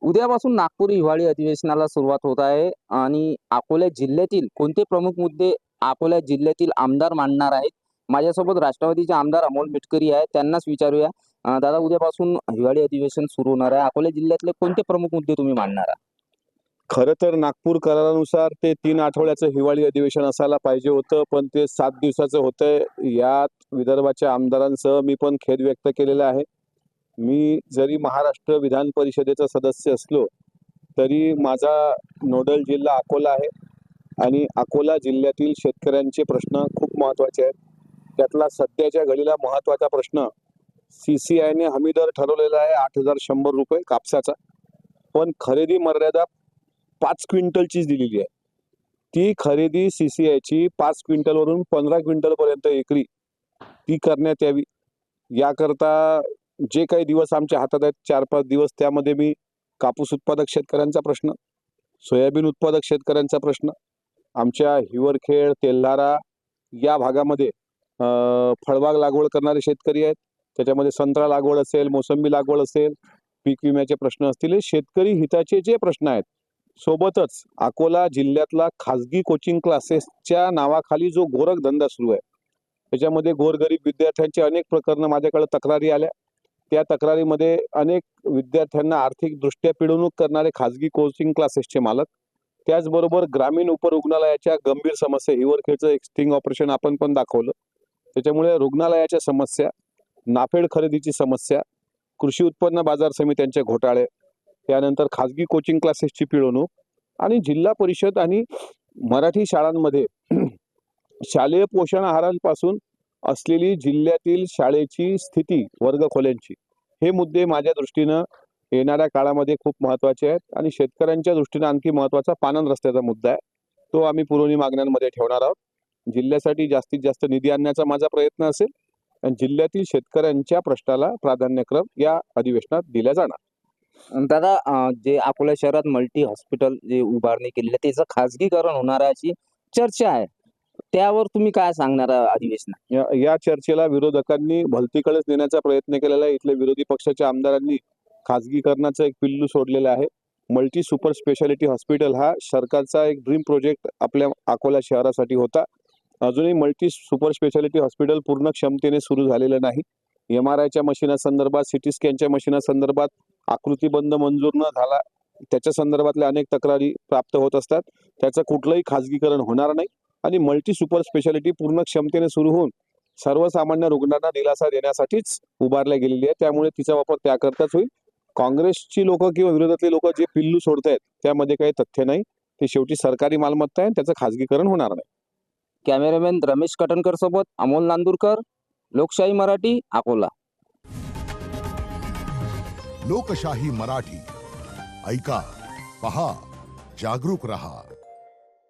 उद्यापासून नागपूर हिवाळी अधिवेशनाला सुरुवात होत आहे आणि अकोला जिल्ह्यातील कोणते प्रमुख मुद्दे अकोला जिल्ह्यातील आमदार मांडणार आहेत? माझ्यासोबत राष्ट्रवादीचे आमदार अमोल मिटकरी आहेत, त्यांनाच विचारूया. दादा, उद्यापासून हिवाळी अधिवेशन सुरू होणार आहे. अकोला जिल्ह्यातले कोणते प्रमुख मुद्दे तुम्ही मांडणार आहात? खरं तर नागपूर करारानुसार ते 3 आठवड्याचं हिवाळी अधिवेशन असायला पाहिजे होतं, पण ते 7 दिवसाचं होतंय. यात विदर्भाच्या आमदारांसह मी पण खेद व्यक्त केलेला आहे. मी जरी महाराष्ट्र विधान परिषदेचा सदस्य असलो तरी माझा नोडल जिल्हा अकोला आहे आणि अकोला जिल्ह्यातील शेतकऱ्यांचे प्रश्न खूप महत्त्वाचे आहेत. त्यातला सध्याच्या घडीला महत्त्वाचा प्रश्न CCIने हमी दर ठरवलेला आहे 8,100 रुपये कापसाचा, पण खरेदी मर्यादा 5 क्विंटलचीच दिलेली आहे. ती खरेदी CCIची 5 क्विंटलवरून 15 क्विंटलपर्यंत एकरी ती करण्यात यावी. याकरता जे काही दिवस आमच्या हातात आहेत 4-5 दिवस, त्यामध्ये मी कापूस उत्पादक शेतकऱ्यांचा प्रश्न, सोयाबीन उत्पादक शेतकऱ्यांचा प्रश्न, आमच्या हिवरखेड, तेल्हारा या भागामध्ये फळबाग लागवड करणारे शेतकरी आहेत, त्याच्यामध्ये संत्रा लागवड असेल, मोसंबी लागवड असेल, पीक विम्याचे प्रश्न असतील, हे शेतकरी हिताचे जे प्रश्न आहेत. सोबतच अकोला जिल्ह्यातला खाजगी कोचिंग क्लासेसच्या नावाखाली जो गोरखधंदा सुरू आहे, त्याच्यामध्ये गोरगरीब विद्यार्थ्यांची अनेक प्रकरणं माझ्याकडे तक्रारी आल्या. त्या तक्रारीमध्ये अनेक विद्यार्थ्यांना आर्थिकदृष्ट्या पिळवणूक करणारे खाजगी कोचिंग क्लासेसचे मालक, त्याचबरोबर ग्रामीण उपरुग्णालयाच्या गंभीर समस्या, हिवरखेडचं एक स्टिंग ऑपरेशन आपण पण दाखवलं, त्याच्यामुळे रुग्णालयाच्या समस्या, नाफेड खरेदीची समस्या, कृषी उत्पन्न बाजार समित्यांचे घोटाळे, त्यानंतर खाजगी कोचिंग क्लासेसची पिळवणूक आणि जिल्हा परिषद आणि मराठी शाळांमध्ये शालेय पोषण आहारांपासून असलेली जिल्ह्यातील शाळेची स्थिती, वर्गखोल्यांची, हे मुद्दे माझ्या दृष्टीनं येणाऱ्या काळामध्ये खूप महत्त्वाचे आहेत. आणि शेतकऱ्यांच्या दृष्टीनं आणखी महत्त्वाचा पानंद रस्त्याचा मुद्दा आहे, तो आम्ही पुरवणी मागण्यांमध्ये ठेवणार आहोत. जिल्ह्यासाठी जास्तीत जास्त निधी आणण्याचा माझा प्रयत्न असेल आणि जिल्ह्यातील शेतकऱ्यांच्या प्रश्नाला प्राधान्यक्रम या अधिवेशनात दिला जाणार. दादा, जे अकोला शहरात मल्टी हॉस्पिटल जे उभारणी केलेली आहे, त्याचं खाजगीकरण होणार आहे अशी चर्चा आहे. त्यावर तुम्ही काय सांगणार अधिवेशनात? या चर्चेला विरोधकांनी भलतीकडेच नेण्याचा प्रयत्न केलेला आहे. इथल्या विरोधी पक्षाच्या आमदारांनी खाजगीकरणाचं एक पिल्लू सोडलेलं आहे. मल्टी सुपर स्पेशालिटी हॉस्पिटल हा सरकारचा एक ड्रीम प्रोजेक्ट आपल्या अकोला शहरासाठी होता. अजूनही मल्टी सुपर स्पेशालिटी हॉस्पिटल पूर्ण क्षमतेने सुरू झालेलं नाही. MRIच्या मशिनासंदर्भात, CT स्कॅनच्या मशिनासंदर्भात आकृतीबंध मंजूर न झाला, त्याच्या संदर्भातल्या अनेक तक्रारी प्राप्त होत असतात. त्याचं कुठलंही खाजगीकरण होणार नाही आणि मल्टी सुपर स्पेशालिटी पूर्ण क्षमतेने सुरू होऊन सर्वसामान्य रुग्णांना दिलासा देण्यासाठीच उभारल्या गेलेली आहे. त्यामुळे तिचा वापर त्याकरताच होईल. काँग्रेसची लोक किंवा विरोधातले लोक जे पिल्लू सोडतायत त्यामध्ये काही तथ्य नाही. ते शेवटी सरकारी मालमत्ता आहे, त्याचं खाजगीकरण होणार नाही. कॅमेरामॅन रमेश कटणकर सोबत अमोल नांदुरकर, लोकशाही मराठी, अकोला. लोकशाही मराठी, ऐका, पहा, जागरूक रहा.